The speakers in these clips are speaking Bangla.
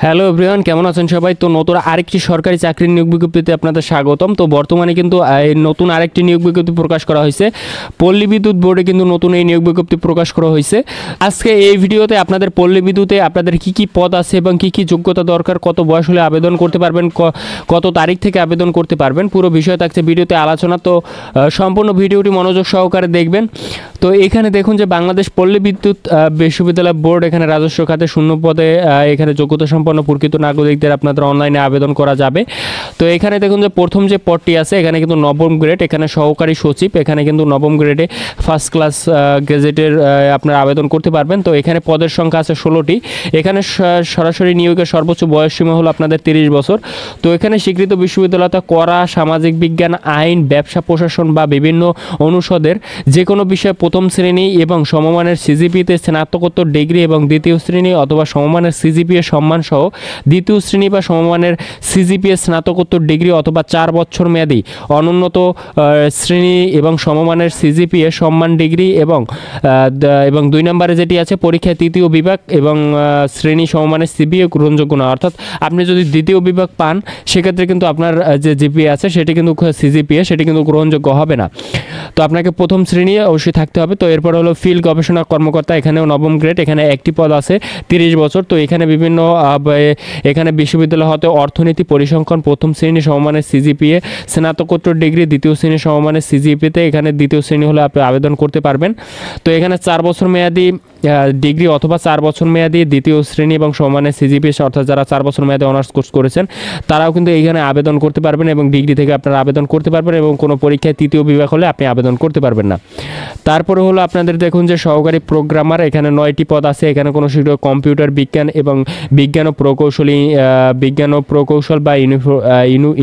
হ্যালো এভরিওয়ান, কেমন আছেন সবাই? তো নতুন আরেকটি সরকারি চাকরির নিয়োগ বিজ্ঞপ্তিতে আপনাদের স্বাগতম। তো বর্তমানে কিন্তু এই নতুন আরেকটি নিয়োগ বিজ্ঞপ্তি প্রকাশ করা হয়েছে। পল্লী বিদ্যুৎ বোর্ডে কিন্তু নতুন এই নিয়োগ বিজ্ঞপ্তি প্রকাশ করা হয়েছে। আজকে এই ভিডিওতে আপনাদের পল্লী বিদ্যুতে আপনাদের কি কি পদ আছে এবং কি কি যোগ্যতা দরকার, কত বয়স হলে আবেদন করতে পারবেন, কত তারিখ থেকে আবেদন করতে পারবেন, পুরো বিষয় থাকছে ভিডিওতে আলোচনা। তো সম্পূর্ণ ভিডিওটি মনোযোগ সহকারে দেখবেন। তো এখানে দেখুন যে বাংলাদেশ পল্লী বিদ্যুৎ বিশ্ববিদ্যালয় বোর্ড এখানে রাজস্ব খাতে শূন্য পদে এখানে যোগ্যতা সম্পন্ন প্রকৃত নাগরিকদের আপনাদের অনলাইনে আবেদন করা যাবে। তো এখানে দেখুন যে প্রথম যে পদটি আছে এখানে কিন্তু নবম গ্রেড, এখানে সহকারী সচিব, এখানে কিন্তু নবম গ্রেডে ফার্স্ট ক্লাস গ্যাজেটের আপনারা আবেদন করতে পারবেন। তো এখানে পদের সংখ্যা আছে 16টি। এখানে সরাসরি নিয়োগের সর্বোচ্চ বয়সসীমা হলো আপনাদের 30 বছর। তো এখানে স্বীকৃত বিশ্ববিদ্যালয়তে করা সামাজিক বিজ্ঞান, আইন, ব্যবসা প্রশাসন বা বিভিন্ন অনুষদের যে কোনো বিষয়ে প্রথম শ্রেণী এবং সমমানের সিজিপিতে স্নাতকোত্তর ডিগ্রি এবং দ্বিতীয় শ্রেণী অথবা সমমানের সিজিপিএ সম্মান সহ দ্বিতীয় শ্রেণী বা সমমানের সিজিপিএ স্নাতকোত্তর ডিগ্রি অথবা 4 বছর মেয়াদী অনুন্নত শ্রেণী এবং সমমানের সিজিপিএ সম্মান ডিগ্রি এবং 2 নম্বরে যেটি আছে পরীক্ষায় তৃতীয় বিভাগ এবং শ্রেণী সমমানের সিপিএ গ্রহণযোগ্য না। অর্থাৎ আপনি যদি দ্বিতীয় বিভাগ পান সেক্ষেত্রে কিন্তু আপনার যে জিপিএ আছে সেটি কিন্তু সিজিপিএ সেটি কিন্তু গ্রহণযোগ্য হবে না। তো আপনাকে প্রথম শ্রেণী অবশ্যই থাকতে হবে। তো এরপর হলো ফিল্ড গবেষণা কর্মকর্তা, এখানেও নবম গ্রেড, এখানে একটি পদ আছে 30 বছর। তো এখানে বিভিন্ন এখানে বিশ্ববিদ্যালয় হতে অর্থনীতি পরিসংখ্যান প্রথম শ্রেণী সমমানের সিজিপিএ স্নাতকোত্তর ডিগ্রি দ্বিতীয় শ্রেণী সমমানের সিজিপিতে এখানে দ্বিতীয় শ্রেণী হলে আপনি আবেদন করতে পারবেন। তো এখানে 4 বছর মেয়াদী ডিগ্রি অথবা 4 বছর মেয়াদী দ্বিতীয় শ্রেণী এবং সমমানের সিজিপিএ, অর্থাৎ যারা 4 বছর মেয়াদী অনার্স কোর্স করেছেন তারাও কিন্তু এইখানে আবেদন করতে পারবেন এবং ডিগ্রি থেকে আপনারা আবেদন করতে পারবেন এবং কোনো পরীক্ষায় তৃতীয় বিভাগ হলে আপনি আবেদন করতে পারবেন না। তারপরে হলো আপনাদের দেখুন যে সহকারী প্রোগ্রামার, এখানে 9টি পদ আছে। এখানে কোনো কম্পিউটার বিজ্ঞান এবং বিজ্ঞান ও প্রকৌশল বা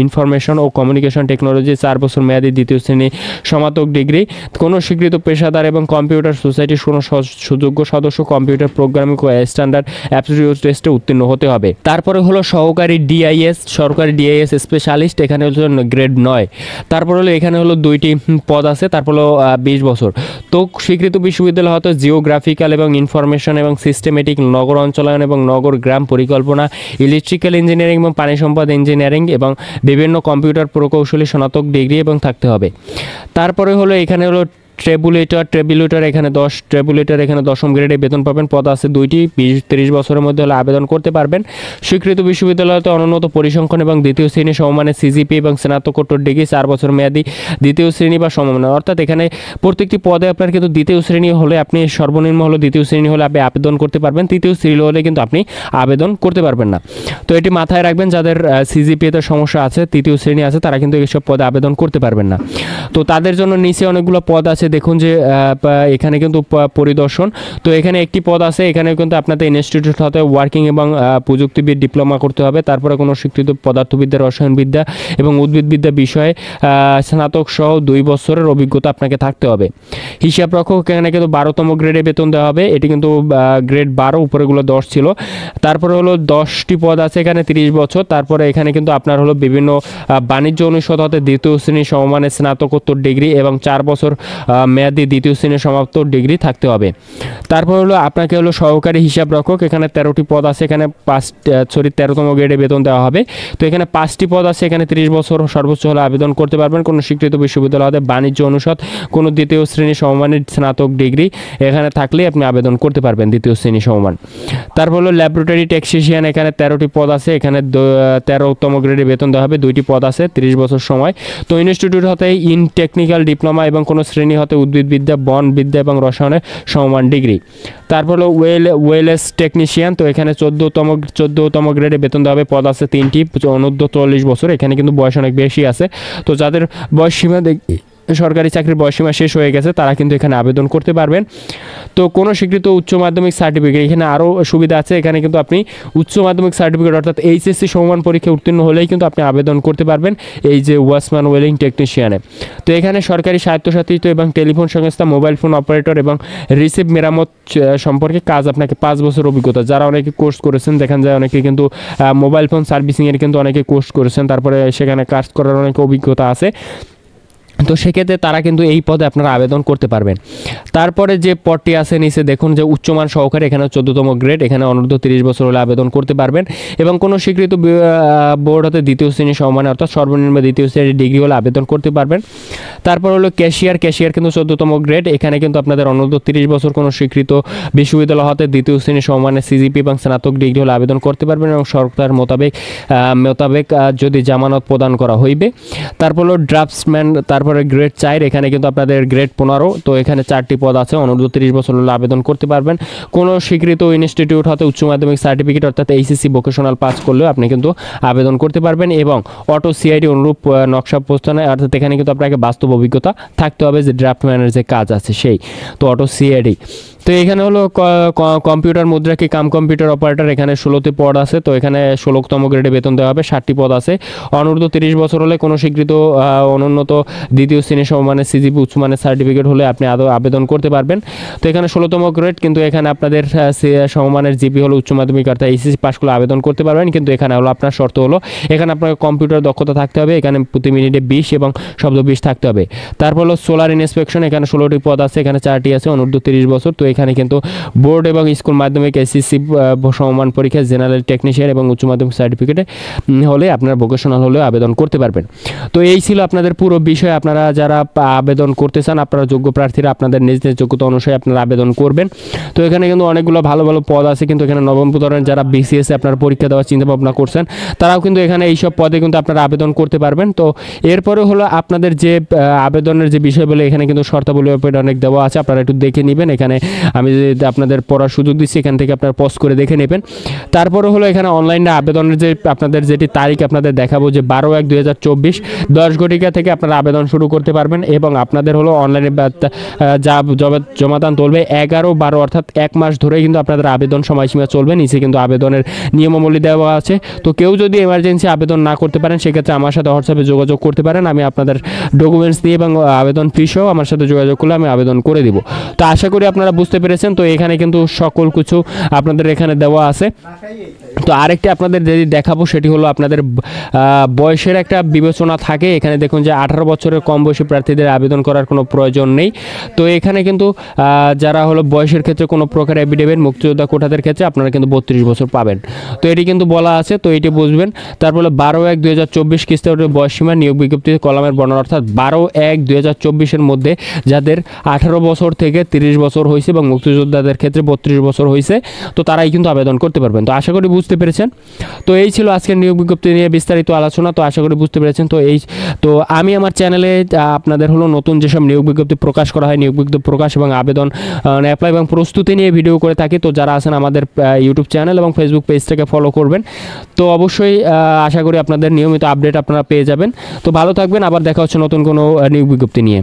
ইনফরমেশন ও কমিউনিকেশন টেকনোলজি 4 বছর মেয়াদী দ্বিতীয় শ্রেণী সমাপক ডিগ্রি। কোনো স্বীকৃত পেশাদার এবং কম্পিউটার সোসাইটির কোনো সুযোগ্য সদস্য কম্পিউটার প্রোগ্রামিং ও স্ট্যান্ডার্ড অ্যাপটিটিউড টেস্টে উত্তীর্ণ হতে হবে। তারপরে হলো সরকারি ডিআইএস স্পেশালিস্ট, এখানে হলো গ্রেড 9। তারপর হলো এখানে হলো 2টি পদ আছে। তারপর হলো 20 বছর। তো স্বীকৃত বিশ্ববিদ্যালয় হয়তো জিওগ্রাফিক্যাল এবং ইনফরমেশন এবং সিস্টেমেটিক, নগর অঞ্চলায়ন এবং নগর গ্রাম পরিকল্পনা, ইলেকট্রিক্যাল ইঞ্জিনিয়ারিং এবং পানি সম্পদ ইঞ্জিনিয়ারিং এবং বিভিন্ন কম্পিউটার প্রকৌশলী স্নাতক ডিগ্রি এবং থাকতে হবে। তারপরে হলো এখানে হলো ট্রেবুলেটর, এখানে 10 ট্রেবুলেটর, এখানে 10ম গ্রেডে বেতন পাবেন। পদ আছে 2টি, 20-30 বছরের মধ্যে হলে আবেদন করতে পারবেন। স্বীকৃত বিশ্ববিদ্যালয়তে অনুন্নত পরিসংখ্যান এবং দ্বিতীয় শ্রেণী সমমানের সিজিপি এবং স্নাতকোত্তর ডিগ্রি 4 বছর মেয়াদী দ্বিতীয় শ্রেণী বা সমমানের। অর্থাৎ এখানে প্রত্যেকটি পদে আপনার কিন্তু দ্বিতীয় শ্রেণী হলে আপনি সর্বনিম্ন হলো দ্বিতীয় শ্রেণী হলে আপনি আবেদন করতে পারবেন, তৃতীয় শ্রেণী হলে কিন্তু আপনি আবেদন করতে পারবেন না। তো এটি মাথায় রাখবেন, যাদের সিজিপিএতে সমস্যা আছে, তৃতীয় শ্রেণী আছে, তারা কিন্তু এইসব পদে আবেদন করতে পারবেন না। তো তাদের জন্য নিচে অনেকগুলো পদ আছে। দেখুন যে এখানে কিন্তু পরিদর্শন, তো এখানে একটি পদ আছে। এখানে কিন্তু আপনাদের ইনস্টিটিউট হতে ওয়ার্কিং এবং প্রযুক্তিবিদ ডিপ্লোমা করতে হবে। তারপরে কোনো স্বীকৃত পদার্থবিদ্যা, রসায়নবিদ্যা এবং উদ্ভিদবিদ্যা বিষয়ে স্নাতক সহ 2 বছরের অভিজ্ঞতা আপনাকে থাকতে হবে। হিসাব রক্ষক, এখানে কিন্তু 12তম গ্রেডে বেতন দেওয়া হবে। এটি কিন্তু গ্রেড 12, উপরেগুলো 10 ছিল। তারপরে হলো 10টি পদ আছে, এখানে 30 বছর। তারপরে এখানে কিন্তু আপনার হলো বিভিন্ন বাণিজ্য অনুষদ হতে দ্বিতীয় শ্রেণী সমমানের স্নাতকোত্তর ডিগ্রি এবং 4 বছর মেয়াদী দ্বিতীয় শ্রেণীর সমাপ্ত ডিগ্রি থাকতে হবে। তারপর হলো আপনাকে হলো সহকারী হিসাব রক্ষক, এখানে 13টি পদ আছে। এখানে 13তম গ্রেডে বেতন দেওয়া হবে। তো এখানে 5টি পদ আছে। এখানে 30 বছর সর্বোচ্চ হলে আবেদন করতে পারবেন। কোনো স্বীকৃত বিশ্ববিদ্যালয় হতে বাণিজ্য অনুষদ কোনো দ্বিতীয় শ্রেণী সমমানের স্নাতক ডিগ্রি এখানে থাকলে আপনি আবেদন করতে পারবেন দ্বিতীয় শ্রেণী সমমান। তারপর হলো ল্যাবরেটরি টেকনিশিয়ান, এখানে 13টি পদ আছে। এখানে 13তম গ্রেডে বেতন দেওয়া হবে। 2টি পদ আছে, 30 বছর সময়। তো ইনস্টিটিউট হতে ইন টেকনিক্যাল ডিপ্লোমা এবং কোনো শ্রেণী হতে উদ্ভিদবিদ্যা, বনবিদ্যা এবং রসায়নের সমমান ডিগ্রি। তারপর হলো ওয়েলনেস টেকনিশিয়ান, তো এখানে 14তম গ্রেডে বেতন দেওয়া হবে। পদ আছে 3টি, অনূর্ধ্ব 40 বছর। এখানে কিন্তু বয়স অনেক বেশি আছে। তো যাদের বয়স সীমা সরকারি চাকরির বয়সসীমা শেষ হয়ে গেছে তারা কিন্তু এখানে আবেদন করতে পারবেন। তো কোনো স্বীকৃত উচ্চ মাধ্যমিক সার্টিফিকেট, এখানে আরও সুবিধা আছে। এখানে কিন্তু আপনি উচ্চ মাধ্যমিক সার্টিফিকেট অর্থাৎ এইচএসসি সমমান পরীক্ষা উত্তীর্ণ হলেই কিন্তু আপনি আবেদন করতে পারবেন এই যে ওয়াচম্যান ওয়েলিং টেকনিশিয়ানে। তো এখানে সরকারি স্বায়ত্তশাসিত এবং টেলিফোন সংস্থা, মোবাইল ফোন অপারেটর এবং রিসিভ মেরামত সম্পর্কে কাজ আপনাকে 5 বছর অভিজ্ঞতা। যারা অনেকে কোর্স করেছেন, দেখা যায় অনেকে কিন্তু মোবাইল ফোন সার্ভিসিংয়ের কিন্তু অনেকে কোর্স করেছেন, তারপরে সেখানে কাজ করার অনেক অভিজ্ঞতা আছে। তো সেক্ষেত্রে তারা কিন্তু এই পদে আপনারা আবেদন করতে পারবেন। তারপরে যে পদটি আছে নিচে দেখুন যে উচ্চমান সহকারী, এখানে 14তম গ্রেড, এখানে অনূর্ধ্ব 30 বছর হলে আবেদন করতে পারবেন এবং কোনো স্বীকৃত বোর্ড হতে দ্বিতীয় শ্রেণী সমমানে অর্থাৎ সর্বনিম্ন দ্বিতীয় শ্রেণীর ডিগ্রি হলে আবেদন করতে পারবেন। তারপর হলো ক্যাশিয়ার কিন্তু 14তম গ্রেড, এখানে কিন্তু আপনাদের অনূর্ধ্ব 30 বছর কোনো স্বীকৃত বিশ্ববিদ্যালয় হতে দ্বিতীয় শ্রেণী সমমানে সিজিপি এবং স্নাতক ডিগ্রি হলে আবেদন করতে পারবেন এবং সরকার মোতাবেক যদি জামানত প্রদান করা হইবে। তারপর হলো ড্রাফটসম্যান, তারপরে গ্রেড 4, এখানে কিন্তু আপনাদের গ্রেড 15, তো এখানে 4টি পদ আছে, অনূর্ধ্ব 30 বছর হলে আবেদন করতে পারবেন। কোনো স্বীকৃত ইনস্টিটিউট হতে উচ্চ মাধ্যমিক সার্টিফিকেট অর্থাৎ এইচএসসি ভোকেশনাল পাস করলেও আপনি কিন্তু আবেদন করতে পারবেন এবং অটো সিআইডি অনুরূপ নকশা প্রস্তাবনা, অর্থাৎ এখানে কিন্তু আপনাকে বাস্তব অভিজ্ঞতা থাকতে হবে যে ড্রাফটম্যানের যে কাজ আছে সেই, তো অটো সিআইডি। তো এখানে হলো কম্পিউটার মুদ্রাকি কম্পিউটার অপারেটর, এখানে 16টি পদ আছে, তো এখানে 16তম গ্রেডে বেতন দেওয়া হবে, 60টি পদ আছে। অনূর্ধ্ব 30 বছর হলে কোনো স্বীকৃত অনুন্নত দ্বিতীয় শ্রেণী সমমানের সিজিপি উচ্চমানের সার্টিফিকেট হলে আপনি আবেদন করতে পারবেন। তো এখানে 16তম গ্রেড, কিন্তু এখানে আপনাদের সমমানের জিপি হলো উচ্চ মাধ্যমিক অর্থাৎ এইচএসসি পাস করলে আবেদন করতে পারবেন, কিন্তু এখানে হলো আপনার শর্ত হলো এখানে আপনার কম্পিউটার দক্ষতা থাকতে হবে, এখানে প্রতি মিনিটে 20 এবং শব্দ 20 থাকতে হবে। তারপর হলো সোলার ইন্সপেকশন, এখানে 16টি পদ আছে, এখানে 4টি আছে, অনূর্ধ্ব 30 বছর। তো এখানে কিন্তু বোর্ড এবং স্কুল মাধ্যমিক এসএসসি সমমান পরীক্ষা জেনারেল টেকনিশিয়ান এবং উচ্চ মাধ্যমিক সার্টিফিকেটে হলে আপনার ভোকেশনাল হলেও আবেদন করতে পারবেন। তো এই ছিল আপনাদের পুরো বিষয়। আপনারা যারা আবেদন করতে চান, আপনারা যোগ্য প্রার্থীরা আপনাদের নিজ নিজ যোগ্যতা অনুসারে আপনারা আবেদন করবেন। তো এখানে কিন্তু অনেকগুলো ভালো ভালো পদ আছে, কিন্তু এখানে নবম ধরনের যারা বিসিএসে আপনারা পরীক্ষা দেওয়ার চিন্তা ভাবনা করছেন তারাও কিন্তু এখানে এইসব পদে কিন্তু আপনারা আবেদন করতে পারবেন। তো এরপরে হলো আপনাদের যে আবেদনের যে বিষয় বলে এখানে কিন্তু শর্তাবলী অনেক দেওয়া আছে, আপনারা একটু দেখে নেবেন। এখানে আমি আপনাদের পড়ার সুযোগ দিচ্ছি, এখান থেকে আপনারা পজ করে দেখে নেবেন। তারপরে হলো এখানে অনলাইনে আবেদনের যে আপনাদের যেটি তারিখ আপনাদের দেখাবো যে 12/1/2024 10 ঘটিকা থেকে আপনারা আবেদন শুরু করতে পারবেন এবং আপনাদের হলো অনলাইনে জমাদান চলবে 11/12 অর্থাৎ 1 মাস ধরে কিন্তু আপনাদের আবেদন সময়সীমা চলবে। নিচে কিন্তু আবেদনের নিয়মাবলী দেওয়া আছে। তো কেউ যদি এমার্জেন্সি আবেদন না করতে পারেন সেক্ষেত্রে আমার সাথে হোয়াটসঅ্যাপে যোগাযোগ করতে পারেন, আমি আপনাদের ডকুমেন্টস দিয়ে এবং আবেদন ফি সহ আমার সাথে যোগাযোগ করলে আমি আবেদন করে দিব। তো আশা করি আপনারা বুঝতে পেরেছেন। তো এখানে কিন্তু সকল কিছু আপনাদের এখানে দেওয়া আছে। তো আরেকটি আপনাদের যদি দেখাবো সেটি হলো আপনাদের বয়সের একটা বিবেচনা থাকে। এখানে দেখুন যে 18 বছরের কম বয়সী প্রার্থীদের আবেদন করার কোনো প্রয়োজন নেই। তো এখানে কিন্তু যারা হলো বয়সের ক্ষেত্রে কোনো প্রকার এফিডেভিট মুক্তিযোদ্ধা কোটাদের ক্ষেত্রে আপনারা কিন্তু 32 বছর পাবেন। তো এটি কিন্তু বলা আছে, তো এটি বুঝবেন। তারপরে 12/1/2024 খ্রিস্টাব্দের বয়সসীমা নিয়োগ বিজ্ঞপ্তি কলামের বর্ণনা অর্থাৎ 12/1/2024 মধ্যে যাদের 18 বছর থেকে 30 বছর হয়েছে এবং মুক্তিযোদ্ধাদের ক্ষেত্রে 32 বছর হয়েছে, তো তারাই কিন্তু আবেদন করতে পারবেন। তো আশা করি বুঝতে পেরেছেন। তো এই ছিল আজকের নিয়োগ বিজ্ঞপ্তি নিয়ে বিস্তারিত আলোচনা। তো আশা করি বুঝতে পেরেছেন। তো আমি আমার চ্যানেলে আপনাদের হলো নতুন যেসব নিয়োগ বিজ্ঞপ্তি প্রকাশ করা হয়, নিয়োগ বিজ্ঞপ্তি প্রকাশ এবং আবেদন অ্যাপ্লাই এবং প্রস্তুতি নিয়ে ভিডিও করে থাকি। তো যারা আছেন আমাদের ইউটিউব চ্যানেল এবং ফেসবুক পেজটাকে ফলো করবেন। তো অবশ্যই আশা করি আপনাদের নিয়মিত আপডেট আপনারা পেয়ে যাবেন। তো ভালো থাকবেন, আবার দেখা হচ্ছে নতুন কোনো নিয়োগ বিজ্ঞপ্তি নিয়ে।